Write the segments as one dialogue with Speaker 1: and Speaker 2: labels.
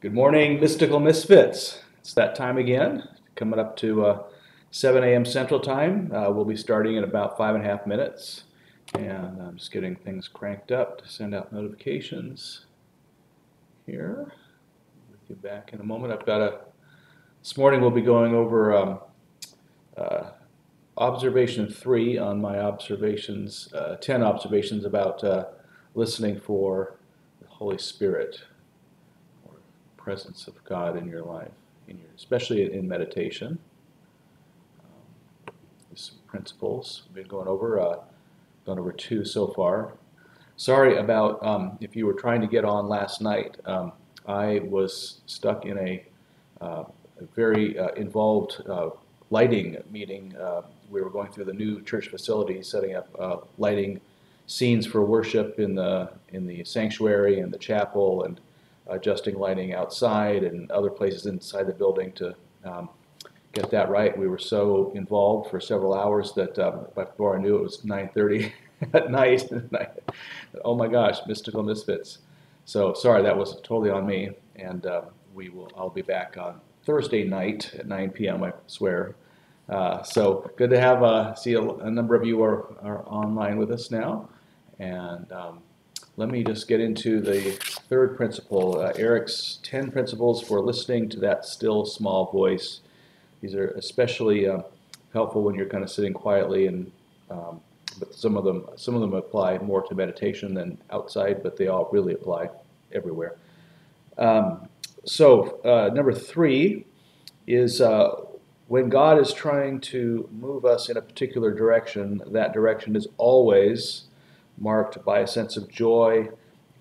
Speaker 1: Good morning, Mystical Misfits. It's that time again, coming up to 7 a.m. Central Time. We'll be starting in about 5.5 minutes. And I'm just getting things cranked up to send out notifications here. With you back in a moment. This morning we'll be going over observation 3 on my observations, 10 observations about listening for the Holy Spirit. Presence of God in your life, especially in meditation. Some principles we've been going over 2 so far. Sorry about if you were trying to get on last night. I was stuck in a very involved lighting meeting. We were going through the new church facilities, setting up lighting scenes for worship in the sanctuary and the chapel, and adjusting lighting outside and other places inside the building to get that right. We were so involved for several hours that before I knew it was 9:30 at night. Oh my gosh, Mystical Misfits. So sorry, that was totally on me. And I'll be back on Thursday night at 9 p.m. I swear. So good to have see a number of you are online with us now. And let me just get into the third principle, Eric's 10 principles for listening to that still small voice. These are especially helpful when you're kind of sitting quietly, and but some of them apply more to meditation than outside, but they all really apply everywhere. Number 3 is when God is trying to move us in a particular direction, that direction is always marked by a sense of joy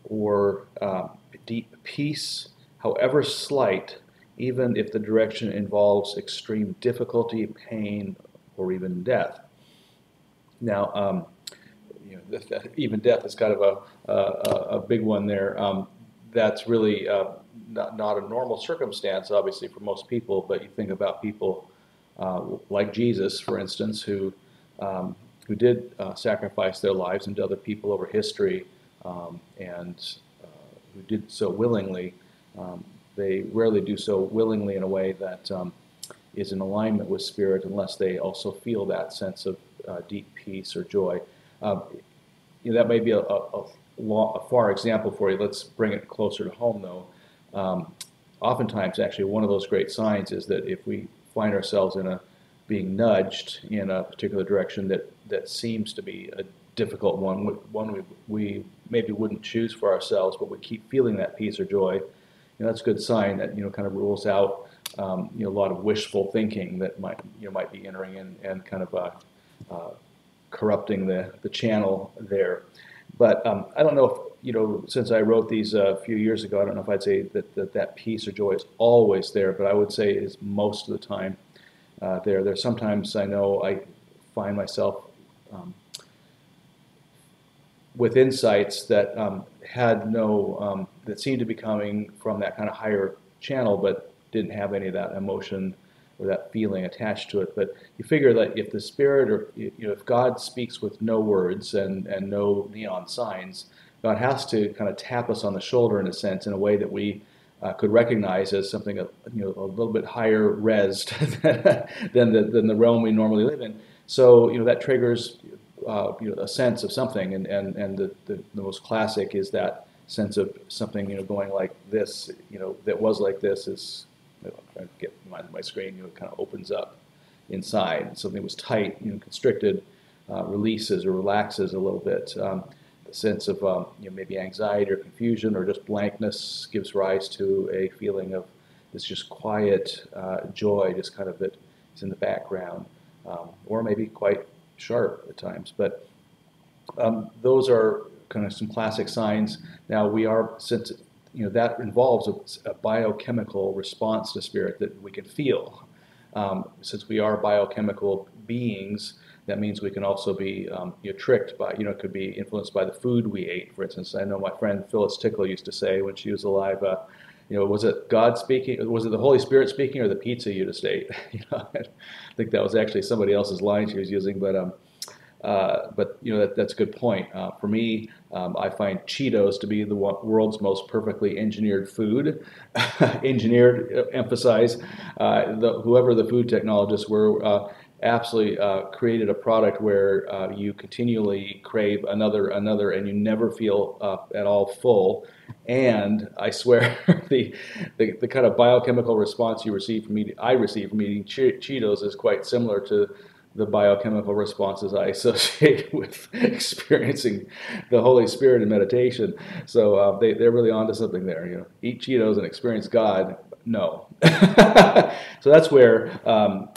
Speaker 1: or deep peace, however slight, even if the direction involves extreme difficulty, pain, or even death. Now, even death is kind of a big one there. That's really not a normal circumstance, obviously, for most people, but you think about people like Jesus, for instance, who did sacrifice their lives into other people over history, and who did so willingly. They rarely do so willingly in a way that is in alignment with spirit, unless they also feel that sense of deep peace or joy. That may be a far example for you. Let's bring it closer to home, though. Oftentimes, actually, one of those great signs is that if we find ourselves being nudged in a particular direction that seems to be a difficult one we maybe wouldn't choose for ourselves, but we keep feeling that peace or joy, that's a good sign that kind of rules out a lot of wishful thinking that might be entering in and kind of corrupting the channel there. But I don't know if since I wrote these a few years ago, I don't know if I'd say that peace or joy is always there, but I would say is most of the time. There's sometimes I know I find myself with insights that had no that seemed to be coming from that kind of higher channel, but didn't have any of that emotion or that feeling attached to it. But you figure that if the Spirit, or if God speaks with no words and no neon signs, God has to kind of tap us on the shoulder in a sense, in a way that we could recognize as something a little bit higher resed than the realm we normally live in. So that triggers a sense of something, and the most classic is that sense of something going like this, that was like this is, I'm trying to get my screen, it kind of opens up inside. Something was tight, constricted, releases or relaxes a little bit. The sense of maybe anxiety or confusion or just blankness gives rise to a feeling of this just quiet joy, just kind of that is in the background, or maybe quite sharp at times. But those are kind of some classic signs. Now since that involves a biochemical response to spirit that we can feel. Since we are biochemical beings, that means we can also be tricked by, it could be influenced by the food we ate. For instance, I know my friend Phyllis Tickle used to say when she was alive, was it God speaking? Was it the Holy Spirit speaking, or the pizza you just ate? I think that was actually somebody else's line she was using. But But that's a good point. For me, I find Cheetos to be the world's most perfectly engineered food. Engineered, emphasize. Whoever the food technologists were, absolutely created a product where you continually crave another, and you never feel at all full. And I swear, the kind of biochemical response I receive from eating Cheetos is quite similar to the biochemical responses I associate with experiencing the Holy Spirit in meditation. So they're really onto something there. Eat Cheetos and experience God. No. So that's where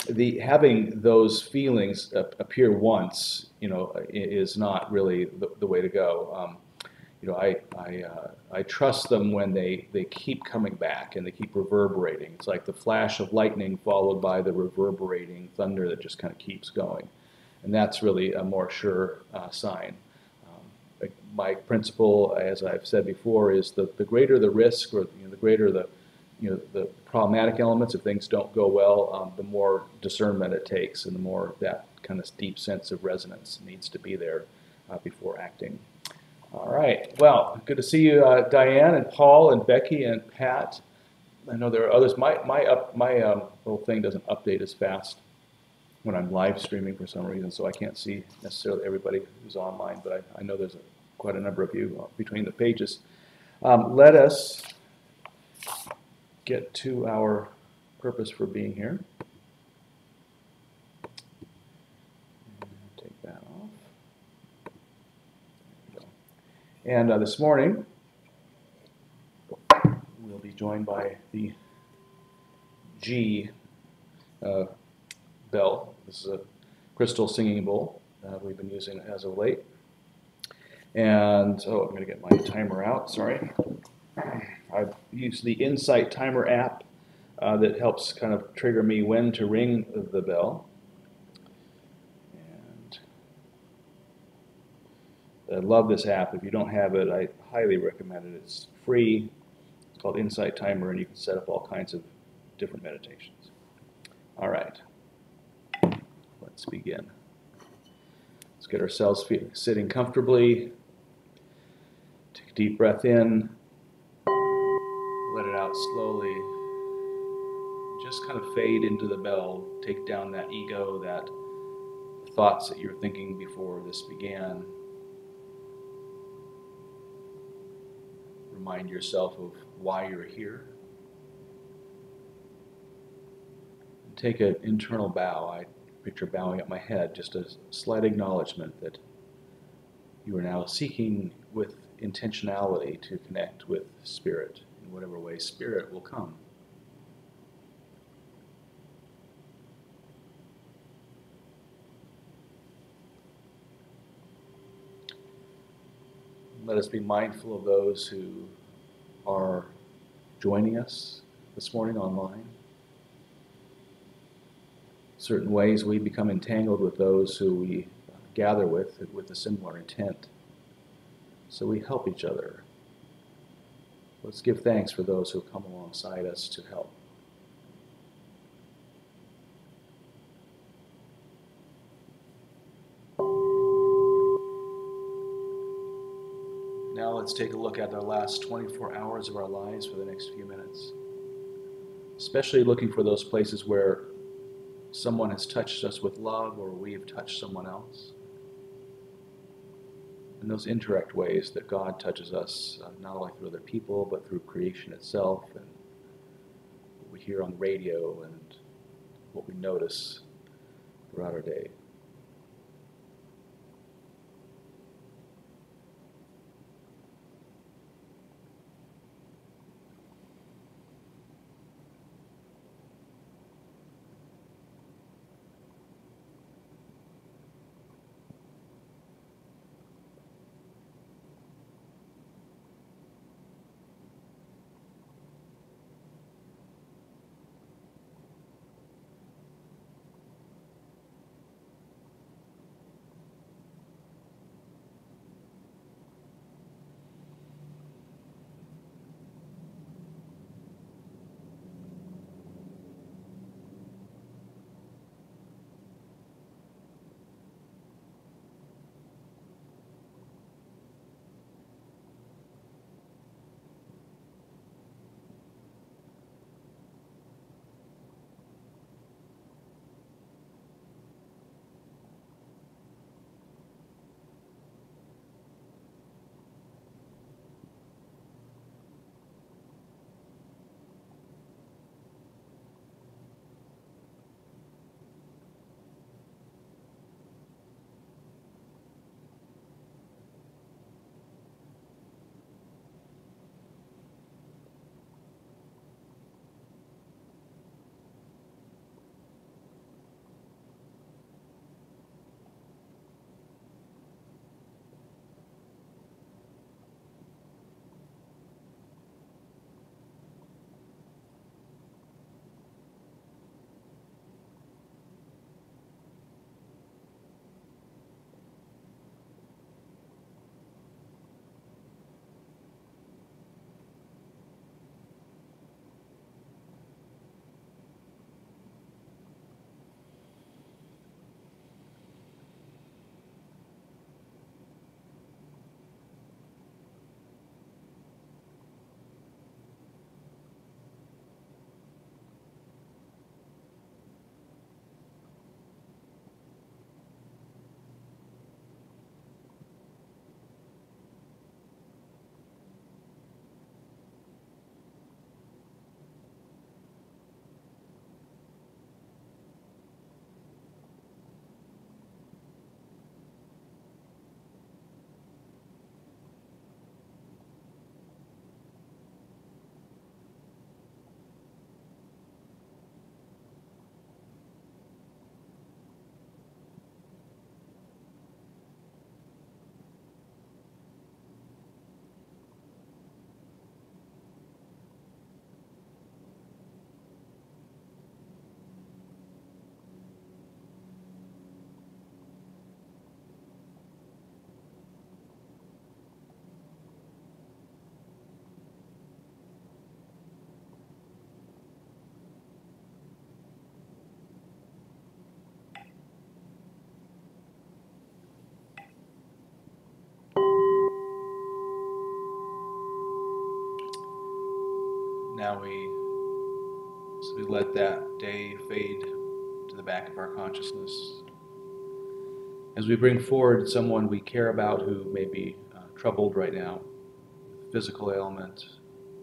Speaker 1: the having those feelings appear once, is not really the way to go. I trust them when they keep coming back and they keep reverberating. It's like the flash of lightning followed by the reverberating thunder that just kind of keeps going. And that's really a more sure sign. My principle, as I've said before, is the greater the risk, or the greater the problematic elements, if things don't go well, the more discernment it takes, and the more that kind of deep sense of resonance needs to be there before acting. All right. Well, good to see you, Diane and Paul and Becky and Pat. I know there are others. My little thing doesn't update as fast when I'm live streaming for some reason, so I can't see necessarily everybody who's online, but I know there's quite a number of you between the pages. Let us get to our purpose for being here. Take that off. And this morning, we'll be joined by the G bell. This is a crystal singing bowl we've been using as of late. And, I'm going to get my timer out, sorry. I've used the Insight Timer app that helps kind of trigger me when to ring the bell. I love this app. If you don't have it, I highly recommend it. It's free. It's called Insight Timer, and you can set up all kinds of different meditations. All right. Let's begin. Let's get ourselves sitting comfortably. Take a deep breath in. Let it out slowly. Just kind of fade into the bell. Take down that ego, that thoughts that you were thinking before this began. Remind yourself of why you're here. And take an internal bow. I picture bowing up my head, just a slight acknowledgement that you are now seeking with intentionality to connect with Spirit in whatever way Spirit will come. Let us be mindful of those who are joining us this morning online. Certain ways we become entangled with those who we gather with a similar intent. So we help each other. Let's give thanks for those who come alongside us to help. Now let's take a look at the last 24 hours of our lives for the next few minutes. Especially looking for those places where someone has touched us with love, or we have touched someone else. And those indirect ways that God touches us, not only through other people, but through creation itself, and what we hear on the radio, and what we notice throughout our day. Now we let that day fade to the back of our consciousness. As we bring forward someone we care about who may be troubled right now, physical ailment,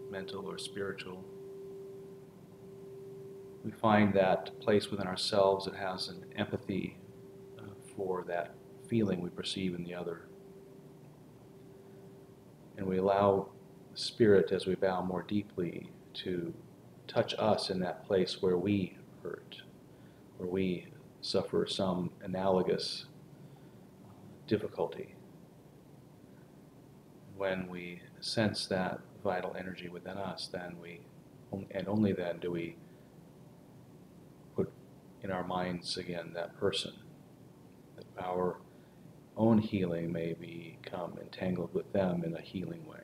Speaker 1: mental or spiritual, we find that place within ourselves that has an empathy for that feeling we perceive in the other. And we allow the Spirit, as we bow more deeply, to touch us in that place where we hurt, where we suffer some analogous difficulty. When we sense that vital energy within us, then and only then do we put in our minds again that person, that our own healing may become entangled with them in a healing way.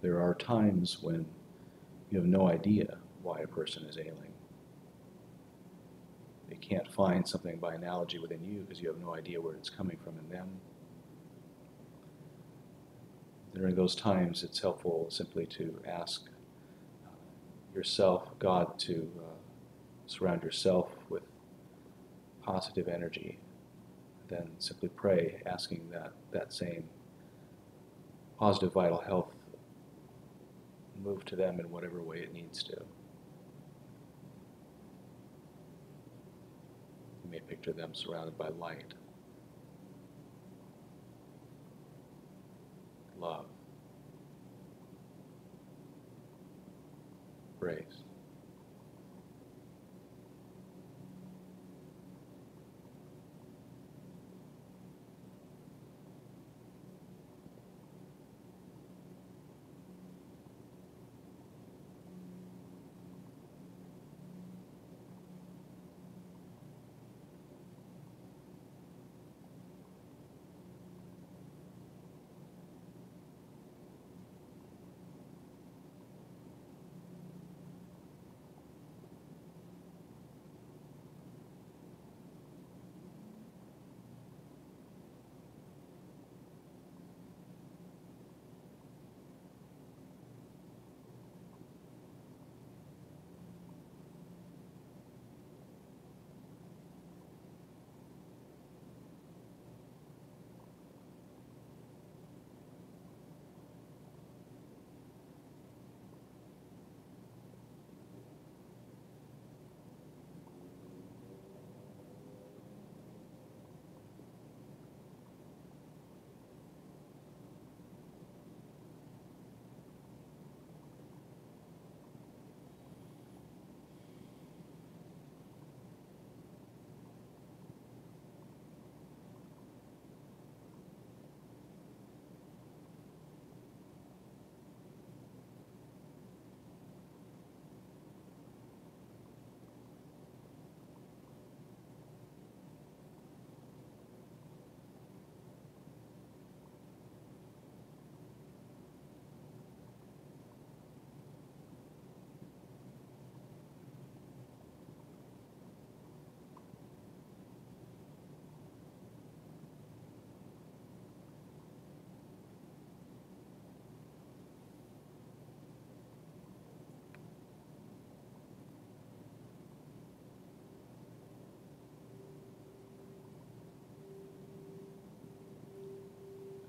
Speaker 1: There are times when you have no idea why a person is ailing. They can't find something by analogy within you because you have no idea where it's coming from in them. During those times, it's helpful simply to ask yourself, God, to surround yourself with positive energy. Then simply pray, asking that same positive vital health move to them in whatever way it needs to. You may picture them surrounded by light, love, grace.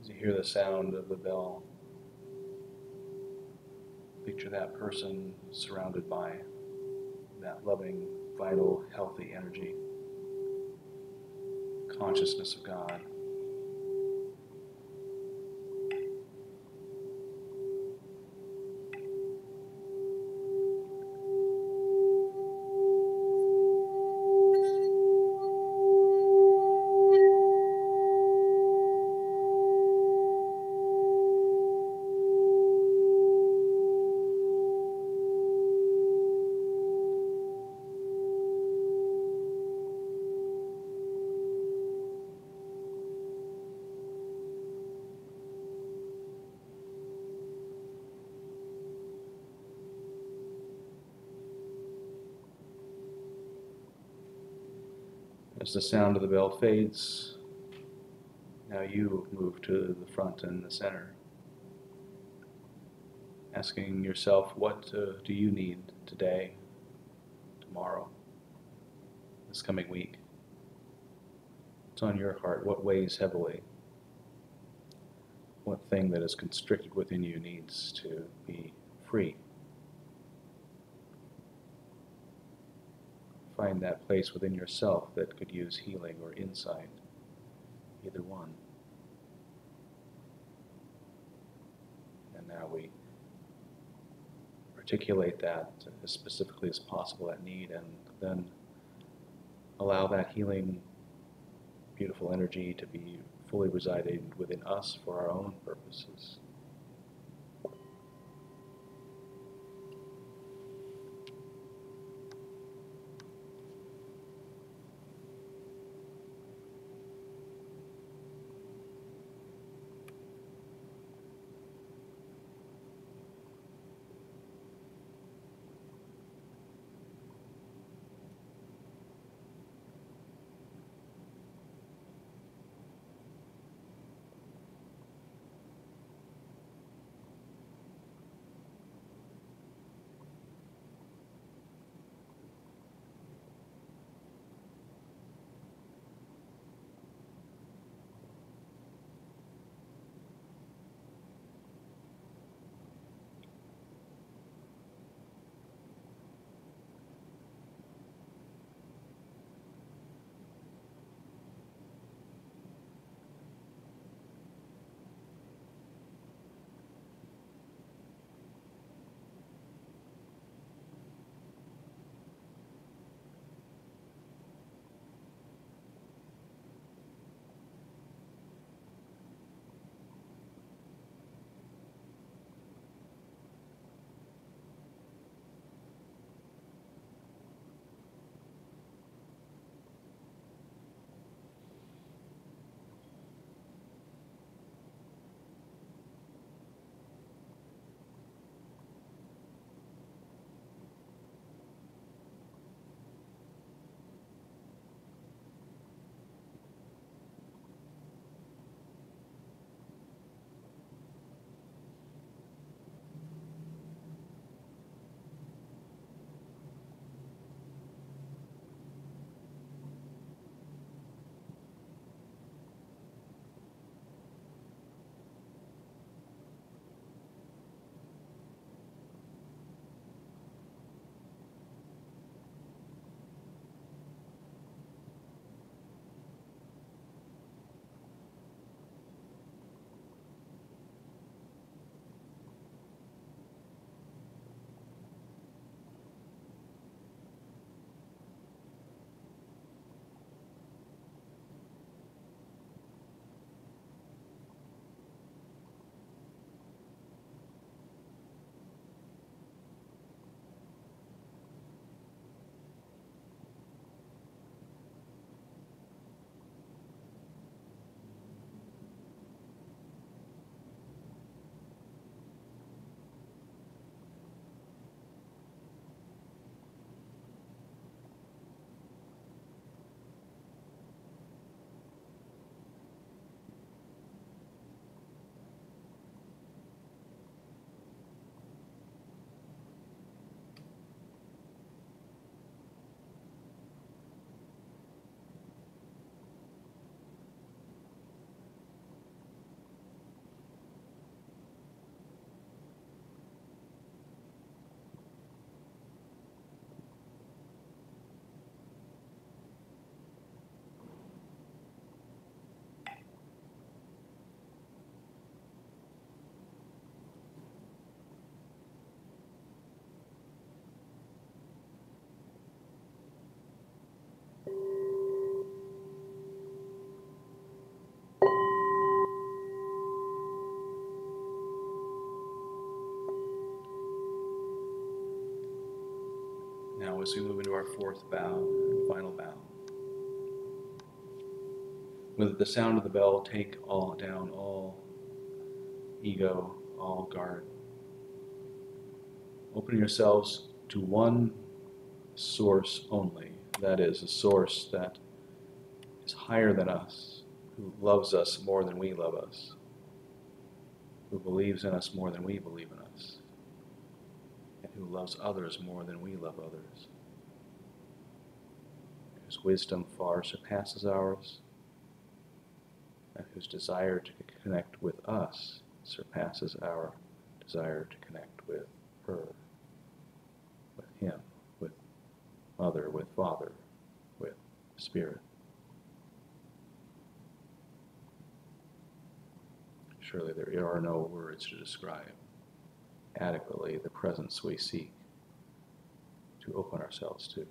Speaker 1: As you hear the sound of the bell, picture that person surrounded by that loving, vital, healthy energy, consciousness of God. As the sound of the bell fades, now you move to the front and the center, asking yourself, what do you need today, tomorrow, this coming week? What's on your heart? What weighs heavily? What thing that is constricted within you needs to be free? Find that place within yourself that could use healing or insight, either one. And now we articulate that as specifically as possible, that need, and then allow that healing, beautiful energy to be fully residing within us for our own purposes. Now, as we move into our fourth bow and final bow, with the sound of the bell, take down all ego, all guard. Open yourselves to one source only. That is, a source that is higher than us, who loves us more than we love us, who believes in us more than we believe in us, and who loves others more than we love others, whose wisdom far surpasses ours, and whose desire to connect with us surpasses our desire to connect with her, with him, with mother, with father, with spirit. Surely there are no words to describe adequately the presence we seek to open ourselves to.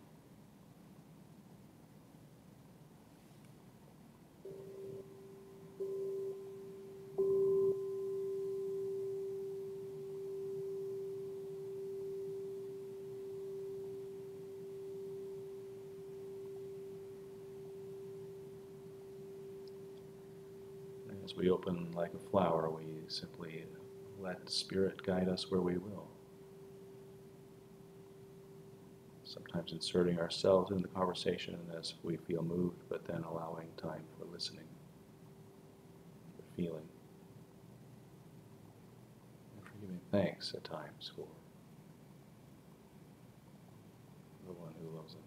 Speaker 1: As we open like a flower, we simply let Spirit guide us where we will. Sometimes inserting ourselves in the conversation as we feel moved, but then allowing time for listening, for feeling, and for giving thanks at times for the one who loves us.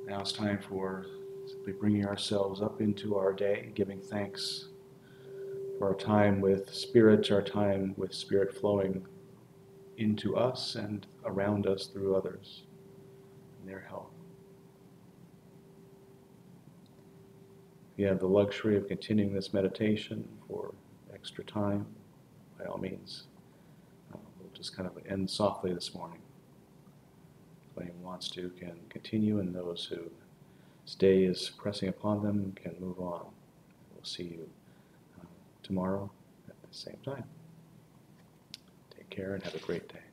Speaker 1: Now it's time for simply bringing ourselves up into our day, giving thanks for our time with Spirit, our time with Spirit flowing into us and around us through others and their help. We have the luxury of continuing this meditation for extra time, by all means. We'll just kind of end softly this morning. If anyone wants to, can continue, and those whose day is pressing upon them can move on. We'll see you tomorrow at the same time. Take care and have a great day.